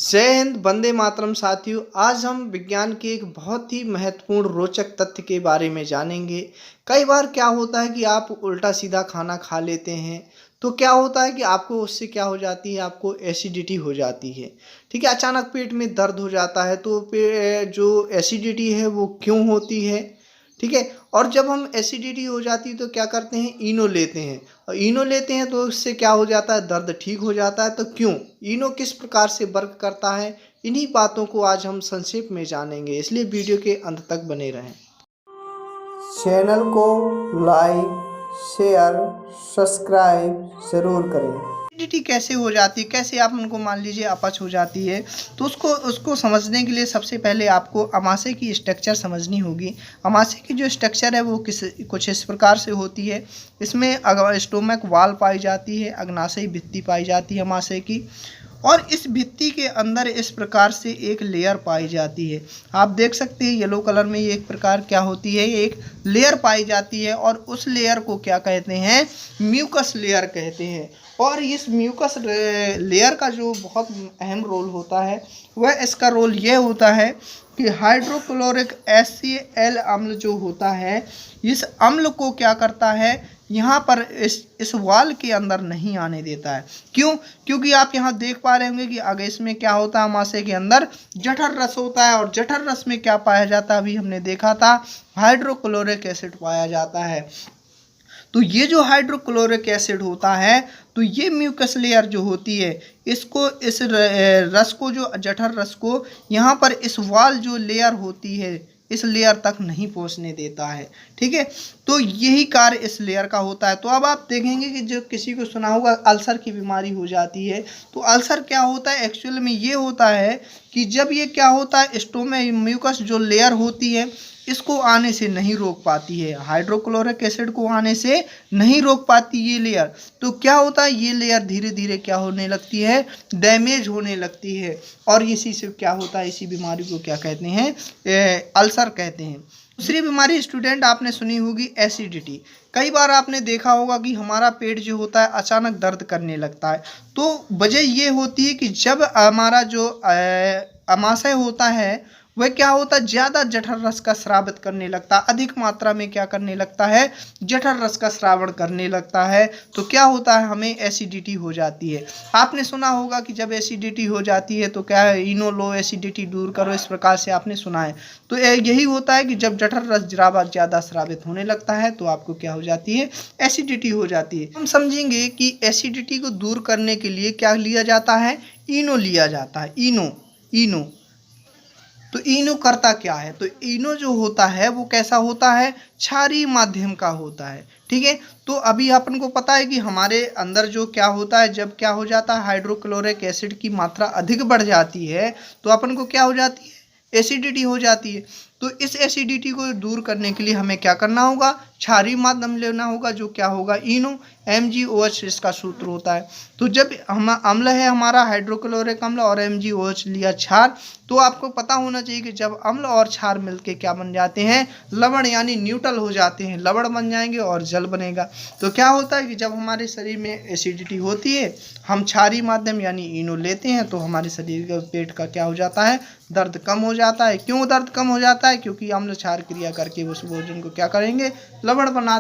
जय हिंद, वंदे मातरम साथियों। आज हम विज्ञान के एक बहुत ही महत्वपूर्ण रोचक तथ्य के बारे में जानेंगे। कई बार क्या होता है कि आप उल्टा सीधा खाना खा लेते हैं, तो क्या होता है कि आपको उससे क्या हो जाती है, आपको एसिडिटी हो जाती है। ठीक है, अचानक पेट में दर्द हो जाता है। तो जो एसिडिटी है वो क्यों होती है? ठीक है, और जब हम एसिडिटी हो जाती है तो क्या करते हैं, इनो लेते हैं। और इनो लेते हैं तो उससे क्या हो जाता है, दर्द ठीक हो जाता है। तो क्यों, इनो किस प्रकार से वर्क करता है, इन्हीं बातों को आज हम संक्षेप में जानेंगे, इसलिए वीडियो के अंत तक बने रहें। चैनल को लाइक, शेयर, सब्सक्राइब जरूर करें। एसिडिटी कैसे हो जाती है, कैसे आप उनको मान लीजिए अपच हो जाती है, तो उसको समझने के लिए सबसे पहले आपको अमाशय की स्ट्रक्चर समझनी होगी। अमाशय की जो स्ट्रक्चर है वो कुछ इस प्रकार से होती है। इसमें स्टोमक वाल पाई जाती है, अग्नाशयी भित्ति पाई जाती है अमाशय की, और इस भित्ति के अंदर इस प्रकार से एक लेयर पाई जाती है। आप देख सकते हैं येलो कलर में ये एक प्रकार क्या होती है, एक लेयर पाई जाती है, और उस लेयर को क्या कहते हैं, म्यूकस लेयर कहते हैं। और इस म्यूकस लेयर का जो बहुत अहम रोल होता है, वह इसका रोल ये होता है कि हाइड्रोक्लोरिक HCl अम्ल जो होता है, इस अम्ल को क्या करता है, यहाँ पर इस वाल के अंदर नहीं आने देता है। क्यों? क्योंकि आप यहाँ देख पा रहे होंगे कि आगे इसमें क्या होता है, अमाशय के अंदर जठर रस होता है, और जठर रस में क्या पाया जाता है, अभी हमने देखा था, हाइड्रोक्लोरिक एसिड पाया जाता है। तो ये जो हाइड्रोक्लोरिक एसिड होता है, तो ये म्यूकस लेयर जो होती है, इसको इस रस को, जो जठर रस को यहाँ पर इस वाल जो लेयर होती है, इस लेयर तक नहीं पहुंचने देता है। ठीक है, तो यही कार्य इस लेयर का होता है। तो अब आप देखेंगे कि जो किसी को सुना होगा अल्सर की बीमारी हो जाती है, तो अल्सर क्या होता है, एक्चुअल में ये होता है कि जब ये क्या होता है, स्टोमक म्यूकस जो लेयर होती है, इसको आने से नहीं रोक पाती है, हाइड्रोक्लोरिक एसिड को आने से नहीं रोक पाती ये लेयर। तो क्या होता है, ये लेयर धीरे धीरे क्या होने लगती है, डैमेज होने लगती है, और इसी से क्या होता है, इसी बीमारी को क्या कहते हैं, अल्सर कहते हैं। दूसरी बीमारी स्टूडेंट आपने सुनी होगी, एसिडिटी। कई बार आपने देखा होगा कि हमारा पेट जो होता है अचानक दर्द करने लगता है। तो वजह ये होती है कि जब हमारा जो अमाशय होता है, वह क्या होता है, ज़्यादा जठर रस का स्रावित करने लगता है, अधिक मात्रा में क्या करने लगता है, जठर रस का स्रावण करने लगता है। तो क्या होता है, हमें एसिडिटी हो जाती है। आपने सुना होगा कि जब एसिडिटी हो जाती है तो क्या है, इनो लो, एसिडिटी दूर करो, इस प्रकार से आपने सुना है। तो यही होता है कि जब जठर रस ज़्यादा स्रावित होने लगता है तो आपको क्या हो जाती है, एसिडिटी हो जाती है। हम समझेंगे कि एसिडिटी को दूर करने के लिए क्या लिया जाता है, इनो लिया जाता है। इनो तो इनो करता क्या है, तो इनो जो होता है वो कैसा होता है, क्षारीय माध्यम का होता है। ठीक है, तो अभी अपन को पता है कि हमारे अंदर जो क्या होता है, जब क्या हो जाता है, हाइड्रोक्लोरिक एसिड की मात्रा अधिक बढ़ जाती है, तो अपन को क्या हो जाती है, एसिडिटी हो जाती है। तो इस एसिडिटी को दूर करने के लिए हमें क्या करना होगा, क्षारीय माध्यम लेना होगा, जो क्या होगा, इनो, MgOH इसका सूत्र होता है। तो जब हम अम्ल है हमारा हाइड्रोक्लोरिक अम्ल, और MgOH लिया क्षार, तो आपको पता होना चाहिए कि जब अम्ल और क्षार मिलके क्या बन जाते हैं, लवण, यानी न्यूट्रल हो जाते हैं, लवण बन जाएंगे और जल बनेगा। तो क्या होता है कि जब हमारे शरीर में एसिडिटी होती है, हम क्षारीय माध्यम यानी इनो लेते हैं, तो हमारे शरीर का, पेट का क्या हो जाता है, दर्द कम हो जाता है। क्यों दर्द कम हो जाता है, क्योंकि अम्ल क्षार क्रिया करके उस भोजन को क्या करेंगे, लवण बना